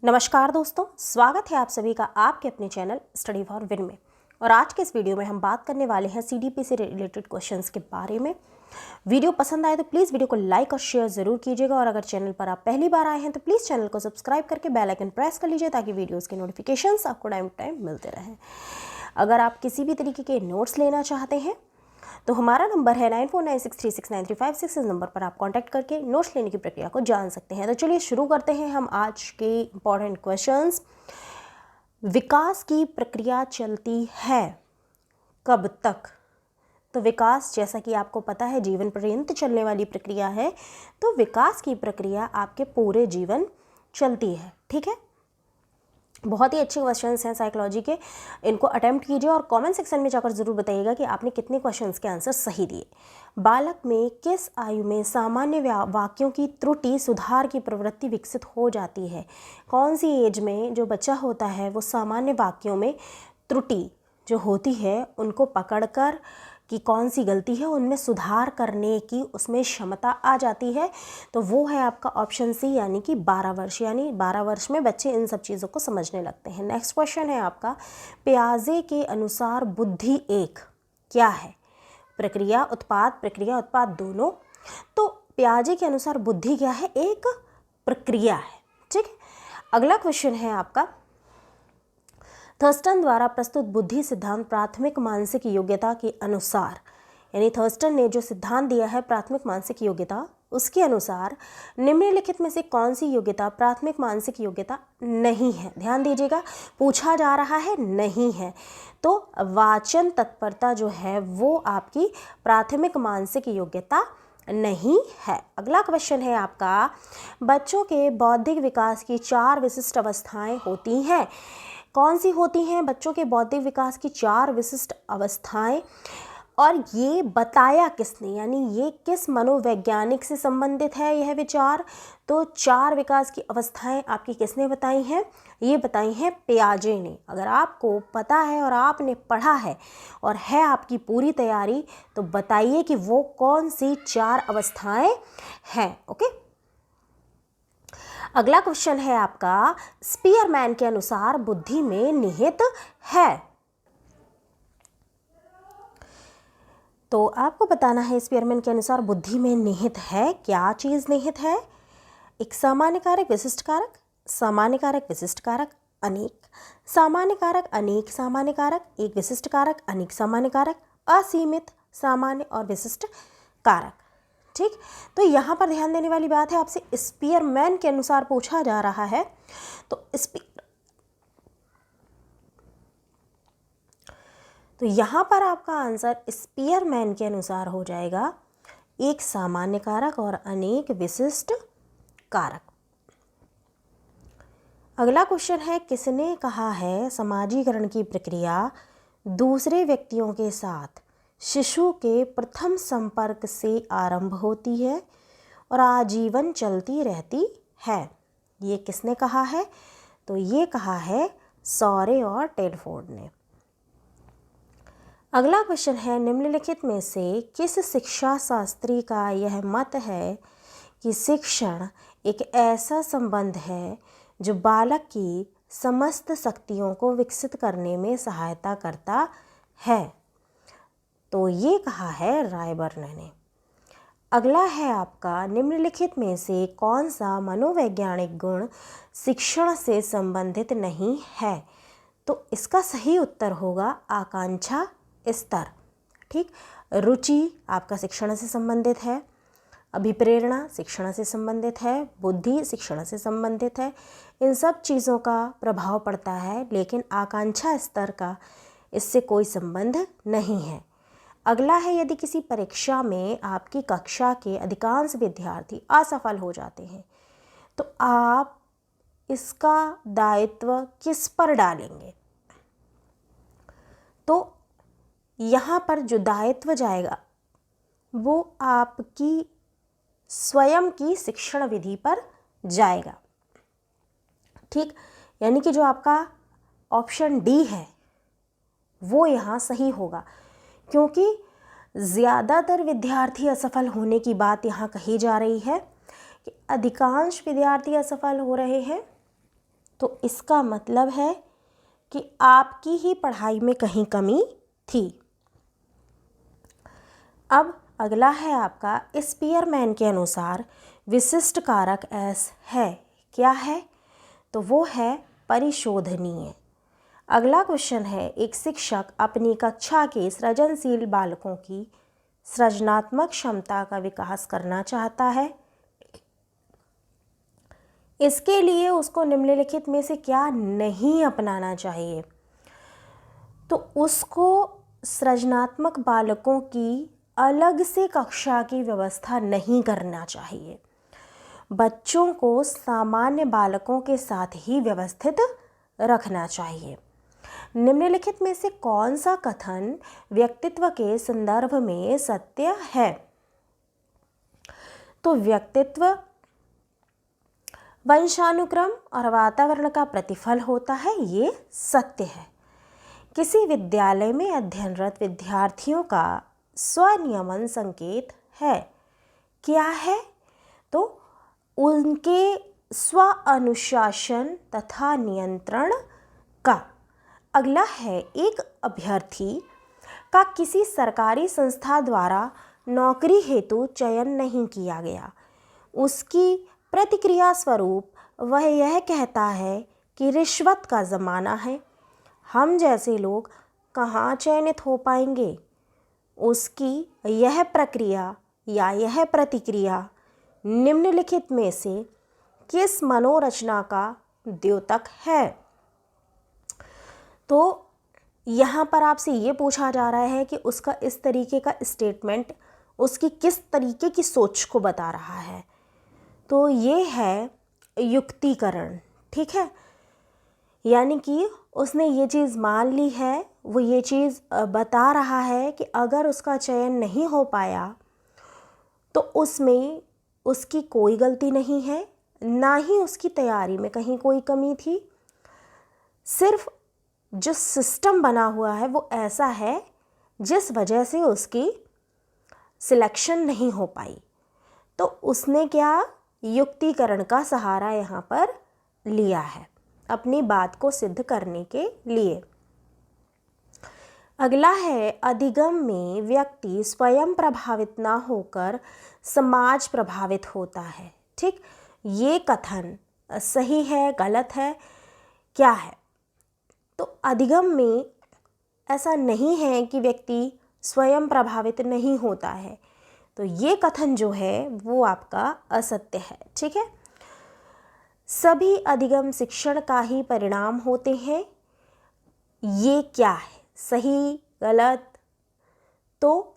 नमस्कार दोस्तों, स्वागत है आप सभी का आपके अपने चैनल स्टडी फॉर विन में। और आज के इस वीडियो में हम बात करने वाले हैं सीडीपी से रिलेटेड क्वेश्चंस के बारे में। वीडियो पसंद आए तो प्लीज़ वीडियो को लाइक और शेयर ज़रूर कीजिएगा, और अगर चैनल पर आप पहली बार आए हैं तो प्लीज़ चैनल को सब्सक्राइब करके बेल आइकन प्रेस कर लीजिए ताकि वीडियोज़ के नोटिफिकेशंस आपको टाइम टू टाइम मिलते रहें। अगर आप किसी भी तरीके के नोट्स लेना चाहते हैं तो हमारा नंबर है 9496369356। इस नंबर पर आप कांटेक्ट करके नोट्स लेने की प्रक्रिया को जान सकते हैं। तो चलिए शुरू करते हैं हम आज के इम्पॉर्टेंट क्वेश्चंस। विकास की प्रक्रिया चलती है कब तक? तो विकास, जैसा कि आपको पता है, जीवन पर्यंत चलने वाली प्रक्रिया है। तो विकास की प्रक्रिया आपके पूरे जीवन चलती है। ठीक है, बहुत ही अच्छे क्वेश्चंस हैं साइकोलॉजी के। इनको अटेम्प्ट कीजिए और कमेंट सेक्शन में जाकर ज़रूर बताइएगा कि आपने कितने क्वेश्चंस के आंसर सही दिए। बालक में किस आयु में सामान्य वाक्यों की त्रुटि सुधार की प्रवृत्ति विकसित हो जाती है? कौन सी एज में जो बच्चा होता है वो सामान्य वाक्यों में त्रुटि जो होती है उनको पकड़कर कि कौन सी गलती है उनमें सुधार करने की उसमें क्षमता आ जाती है? तो वो है आपका ऑप्शन सी, यानी कि 12 वर्ष। यानी 12 वर्ष में बच्चे इन सब चीज़ों को समझने लगते हैं। नेक्स्ट क्वेश्चन है आपका, पियाजे के अनुसार बुद्धि एक क्या है? प्रक्रिया उत्पाद दोनों। तो पियाजे के अनुसार बुद्धि क्या है? एक प्रक्रिया है। ठीक है, अगला क्वेश्चन है आपका, थर्स्टन द्वारा प्रस्तुत बुद्धि सिद्धांत प्राथमिक मानसिक योग्यता के अनुसार, यानी थर्स्टन ने जो सिद्धांत दिया है प्राथमिक मानसिक योग्यता, उसके अनुसार निम्नलिखित में से कौन सी योग्यता प्राथमिक मानसिक योग्यता नहीं है? ध्यान दीजिएगा, पूछा जा रहा है नहीं है। तो वाचन तत्परता जो है वो आपकी प्राथमिक मानसिक योग्यता नहीं है। अगला क्वेश्चन है आपका, बच्चों के बौद्धिक विकास की 4 विशिष्ट अवस्थाएं होती हैं। कौन सी होती हैं बच्चों के बौद्धिक विकास की 4 विशिष्ट अवस्थाएं? और ये बताया किसने, यानी ये किस मनोवैज्ञानिक से संबंधित है यह विचार? तो 4 विकास की अवस्थाएं आपकी किसने बताई हैं? ये बताई हैं पियाजे ने। अगर आपको पता है और आपने पढ़ा है और है आपकी पूरी तैयारी, तो बताइए कि वो कौन सी 4 अवस्थाएं हैं। ओके, अगला क्वेश्चन है आपका, स्पीयरमैन के अनुसार बुद्धि में निहित है। तो आपको बताना है स्पीयरमैन के अनुसार बुद्धि में निहित है, क्या चीज़ निहित है? एक सामान्य कारक विशिष्ट कारक, सामान्य कारक विशिष्ट कारक, अनेक सामान्य कारक, अनेक सामान्य कारक, एक विशिष्ट कारक, अनेक सामान्य कारक, असीमित सामान्य और विशिष्ट कारक। ठीक, तो यहाँ पर ध्यान देने वाली बात है, आपसे स्पीयरमैन के अनुसार पूछा जा रहा है। तो यहाँ पर आपका आंसर स्पीयरमैन के अनुसार हो जाएगा एक सामान्य कारक और अनेक विशिष्ट कारक। अगला क्वेश्चन है, किसने कहा है समाजीकरण की प्रक्रिया दूसरे व्यक्तियों के साथ शिशु के प्रथम संपर्क से आरंभ होती है और आजीवन चलती रहती है? ये किसने कहा है? तो ये कहा है सॉरे और टेडफोर्ड ने। अगला क्वेश्चन है, निम्नलिखित में से किस शिक्षा शास्त्री का यह मत है कि शिक्षण एक ऐसा संबंध है जो बालक की समस्त शक्तियों को विकसित करने में सहायता करता है? तो ये कहा है रायबर्न ने। अगला है आपका, निम्नलिखित में से कौन सा मनोवैज्ञानिक गुण शिक्षण से संबंधित नहीं है? तो इसका सही उत्तर होगा आकांक्षा स्तर। ठीक, रुचि आपका शिक्षण से संबंधित है, अभिप्रेरणा शिक्षण से संबंधित है, बुद्धि शिक्षण से संबंधित है। इन सब चीज़ों का प्रभाव पड़ता है, लेकिन आकांक्षा स्तर का इससे कोई संबंध नहीं है। अगला है, यदि किसी परीक्षा में आपकी कक्षा के अधिकांश विद्यार्थी असफल हो जाते हैं तो आप इसका दायित्व किस पर डालेंगे? तो यहाँ पर जो दायित्व जाएगा वो आपकी स्वयं की शिक्षण विधि पर जाएगा। ठीक, यानी कि जो आपका ऑप्शन डी है वो यहाँ सही होगा, क्योंकि ज़्यादातर विद्यार्थी असफल होने की बात यहाँ कही जा रही है कि अधिकांश विद्यार्थी असफल हो रहे हैं। तो इसका मतलब है कि आपकी ही पढ़ाई में कहीं कमी थी। अब अगला है आपका स्पीयरमैन के अनुसार विशिष्ट कारक एस है, क्या है? तो वो है परिशोधनीय। अगला क्वेश्चन है, एक शिक्षक अपनी कक्षा के सृजनशील बालकों की सृजनात्मक क्षमता का विकास करना चाहता है। इसके लिए उसको निम्नलिखित में से क्या नहीं अपनाना चाहिए? तो उसको सृजनात्मक बालकों की अलग से कक्षा की व्यवस्था नहीं करना चाहिए। बच्चों को सामान्य बालकों के साथ ही व्यवस्थित रखना चाहिए। निम्नलिखित में से कौन सा कथन व्यक्तित्व के संदर्भ में सत्य है? तो व्यक्तित्व वंशानुक्रम और वातावरण का प्रतिफल होता है, ये सत्य है। किसी विद्यालय में अध्ययनरत विद्यार्थियों का स्वनियमन संकेत है, क्या है? तो उनके स्व अनुशासन तथा नियंत्रण का। अगला है, एक अभ्यर्थी का किसी सरकारी संस्था द्वारा नौकरी हेतु चयन नहीं किया गया। उसकी प्रतिक्रिया स्वरूप वह यह कहता है कि रिश्वत का ज़माना है, हम जैसे लोग कहाँ चयनित हो पाएंगे। उसकी यह प्रक्रिया या यह प्रतिक्रिया निम्नलिखित में से किस मनोरचना का द्योतक है? तो यहाँ पर आपसे ये पूछा जा रहा है कि उसका इस तरीके का स्टेटमेंट उसकी किस तरीके की सोच को बता रहा है। तो ये है युक्तिकरण, ठीक है। यानी कि उसने ये चीज़ मान ली है, वो ये चीज़ बता रहा है कि अगर उसका चयन नहीं हो पाया तो उसमें उसकी कोई गलती नहीं है, ना ही उसकी तैयारी में कहीं कोई कमी थी। सिर्फ जो सिस्टम बना हुआ है वो ऐसा है जिस वजह से उसकी सिलेक्शन नहीं हो पाई। तो उसने क्या युक्तिकरण का सहारा यहाँ पर लिया है अपनी बात को सिद्ध करने के लिए। अगला है, अधिगम में व्यक्ति स्वयं प्रभावित ना होकर समाज प्रभावित होता है, ठीक। ये कथन सही है, गलत है, क्या है? तो अधिगम में ऐसा नहीं है कि व्यक्ति स्वयं प्रभावित नहीं होता है, तो ये कथन जो है वो आपका असत्य है, ठीक है। सभी अधिगम शिक्षण का ही परिणाम होते हैं, ये क्या है? सही, गलत? तो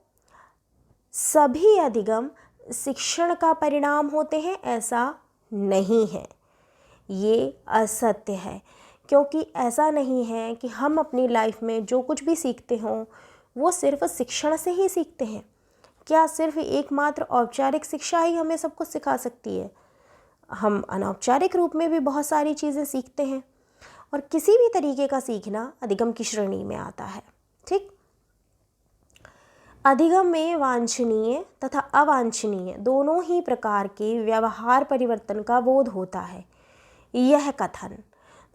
सभी अधिगम शिक्षण का परिणाम होते हैं, ऐसा नहीं है, ये असत्य है। क्योंकि ऐसा नहीं है कि हम अपनी लाइफ में जो कुछ भी सीखते हों वो सिर्फ शिक्षण से ही सीखते हैं। क्या सिर्फ एकमात्र औपचारिक शिक्षा ही हमें सब कुछ सिखा सकती है? हम अनौपचारिक रूप में भी बहुत सारी चीज़ें सीखते हैं, और किसी भी तरीके का सीखना अधिगम की श्रेणी में आता है, ठीक। अधिगम में वांछनीय तथा अवांछनीय दोनों ही प्रकार के व्यवहार परिवर्तन का बोध होता है, यह कथन।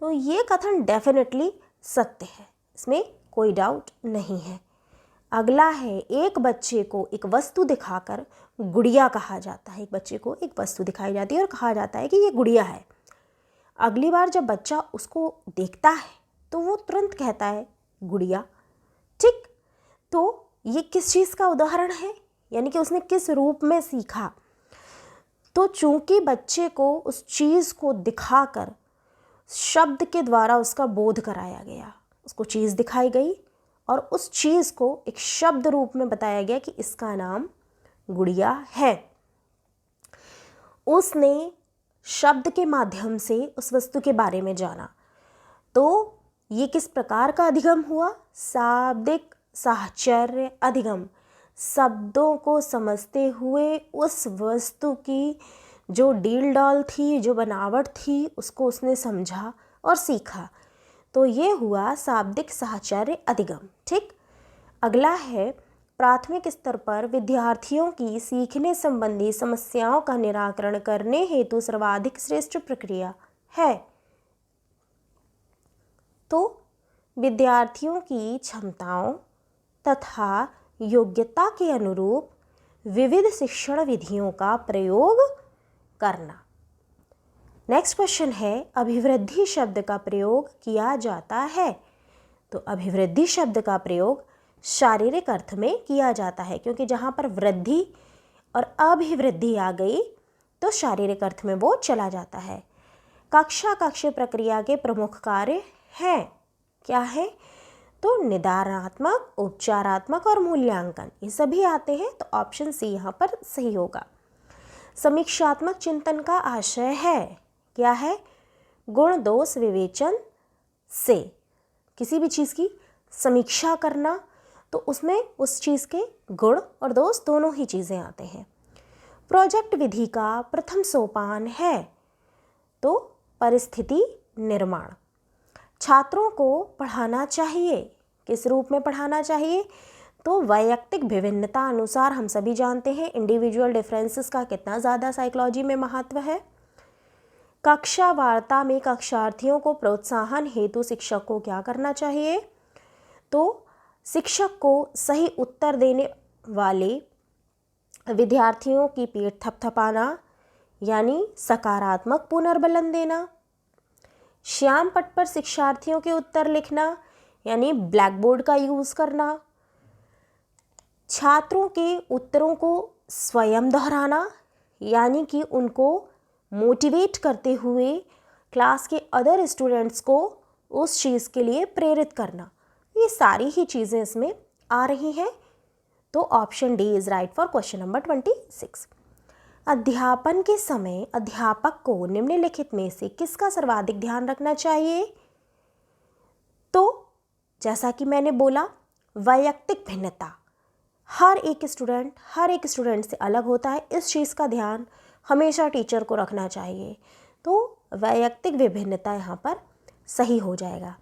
तो ये कथन डेफिनेटली सत्य है, इसमें कोई डाउट नहीं है। अगला है, एक बच्चे को एक वस्तु दिखाकर गुड़िया कहा जाता है। एक बच्चे को एक वस्तु दिखाई जाती है और कहा जाता है कि ये गुड़िया है। अगली बार जब बच्चा उसको देखता है तो वो तुरंत कहता है गुड़िया, ठीक। तो ये किस चीज़ का उदाहरण है, यानी कि उसने किस रूप में सीखा? तो चूंकि बच्चे को उस चीज़ को दिखाकर शब्द के द्वारा उसका बोध कराया गया, उसको चीज़ दिखाई गई और उस चीज़ को एक शब्द रूप में बताया गया कि इसका नाम गुड़िया है। उसने शब्द के माध्यम से उस वस्तु के बारे में जाना। तो ये किस प्रकार का अधिगम हुआ? शाब्दिक साहचर्य अधिगम। शब्दों को समझते हुए उस वस्तु की जो डील डॉल थी, जो बनावट थी, उसको उसने समझा और सीखा। तो ये हुआ शाब्दिक साहचर्य अधिगम, ठीक। अगला है, प्राथमिक स्तर पर विद्यार्थियों की सीखने संबंधी समस्याओं का निराकरण करने हेतु सर्वाधिक श्रेष्ठ प्रक्रिया है। तो विद्यार्थियों की क्षमताओं तथा योग्यता के अनुरूप विविध शिक्षण विधियों का प्रयोग करना। नेक्स्ट क्वेश्चन है, अभिवृद्धि शब्द का प्रयोग किया जाता है। तो अभिवृद्धि शब्द का प्रयोग शारीरिक अर्थ में किया जाता है, क्योंकि जहाँ पर वृद्धि और अभिवृद्धि आ गई तो शारीरिक अर्थ में वो चला जाता है। कक्षा कक्ष प्रक्रिया के प्रमुख कार्य हैं, क्या है? तो निदानात्मक, उपचारात्मक और मूल्यांकन, ये सभी आते हैं। तो ऑप्शन सी यहाँ पर सही होगा। समीक्षात्मक चिंतन का आशय है, क्या है? गुण दोष विवेचन से किसी भी चीज़ की समीक्षा करना, तो उसमें उस चीज़ के गुण और दोष दोनों ही चीज़ें आते हैं। प्रोजेक्ट विधि का प्रथम सोपान है, तो परिस्थिति निर्माण। छात्रों को पढ़ाना चाहिए, किस रूप में पढ़ाना चाहिए? तो वैयक्तिक विभिन्नता अनुसार। हम सभी जानते हैं इंडिविजुअल डिफरेंसेस का कितना ज़्यादा साइकोलॉजी में महत्व है। कक्षा वार्ता में कक्षार्थियों को प्रोत्साहन हेतु शिक्षक को क्या करना चाहिए? तो शिक्षक को सही उत्तर देने वाले विद्यार्थियों की पीठ थपथपाना, यानी सकारात्मक पुनर्बलन देना। श्याम पट पर शिक्षार्थियों के उत्तर लिखना, यानी ब्लैक बोर्ड का यूज़ करना। छात्रों के उत्तरों को स्वयं दोहराना, यानी कि उनको मोटिवेट करते हुए क्लास के अदर स्टूडेंट्स को उस चीज़ के लिए प्रेरित करना। ये सारी ही चीज़ें इसमें आ रही हैं। तो option D is right for question number 26। अध्यापन के समय अध्यापक को निम्नलिखित में से किसका सर्वाधिक ध्यान रखना चाहिए? तो जैसा कि मैंने बोला, वैयक्तिक भिन्नता, हर एक स्टूडेंट से अलग होता है, इस चीज़ का ध्यान हमेशा टीचर को रखना चाहिए। तो वैयक्तिक विभिन्नता यहाँ पर सही हो जाएगा।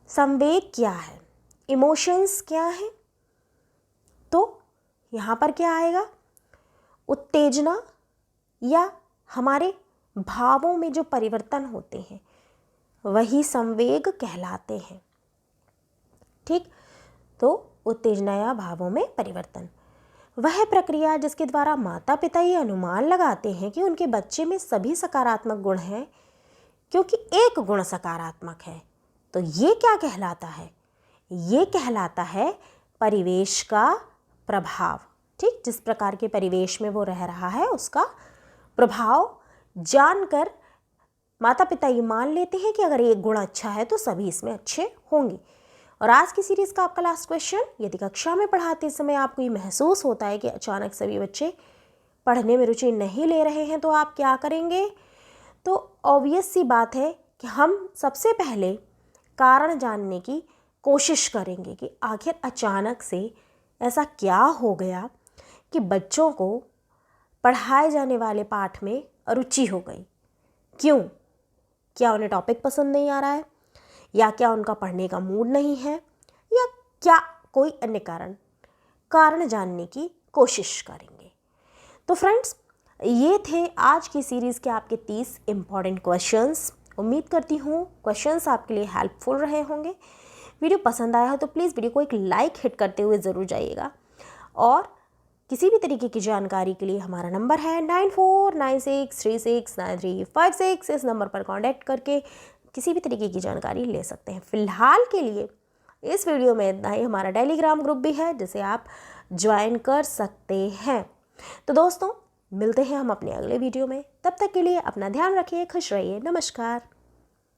संवेग क्या है? इमोशंस क्या है? तो यहाँ पर क्या आएगा? उत्तेजना या हमारे भावों में जो परिवर्तन होते हैं वही संवेग कहलाते हैं। ठीक, तो उत्तेजना या भावों में परिवर्तन वह प्रक्रिया जिसके द्वारा माता पिता ये अनुमान लगाते हैं कि उनके बच्चे में सभी सकारात्मक गुण हैं, क्योंकि एक गुण सकारात्मक है। तो ये क्या कहलाता है? ये कहलाता है परिवेश का प्रभाव। ठीक, जिस प्रकार के परिवेश में वो रह रहा है उसका प्रभाव जानकर माता पिता ये मान लेते हैं कि अगर एक गुण अच्छा है तो सभी इसमें अच्छे होंगे। और आज की सीरीज़ का आपका लास्ट क्वेश्चन, यदि कक्षा में पढ़ाते समय आपको ये महसूस होता है कि अचानक सभी बच्चे पढ़ने में रुचि नहीं ले रहे हैं, तो आप क्या करेंगे? तो ऑब्वियस सी बात है कि हम सबसे पहले कारण जानने की कोशिश करेंगे कि आखिर अचानक से ऐसा क्या हो गया कि बच्चों को पढ़ाए जाने वाले पाठ में रुचि हो गई। क्यों? क्या उन्हें टॉपिक पसंद नहीं आ रहा है, या क्या उनका पढ़ने का मूड नहीं है, या क्या कोई अन्य कारण जानने की कोशिश करेंगे। तो फ्रेंड्स, ये थे आज की सीरीज़ के आपके 30 इम्पॉर्टेंट क्वेश्चंस। उम्मीद करती हूँ क्वेश्चंस आपके लिए हेल्पफुल रहे होंगे। वीडियो पसंद आया हो तो प्लीज़ वीडियो को एक लाइक हिट करते हुए ज़रूर जाइएगा। और किसी भी तरीके की जानकारी के लिए हमारा नंबर है 9496369356। इस नंबर पर कांटेक्ट करके किसी भी तरीके की जानकारी ले सकते हैं। फ़िलहाल के लिए इस वीडियो में इतना ही। हमारा टेलीग्राम ग्रुप भी है जिसे आप ज्वाइन कर सकते हैं। तो दोस्तों, मिलते हैं हम अपने अगले वीडियो में। तब तक के लिए अपना ध्यान रखिए, खुश रहिए, नमस्कार।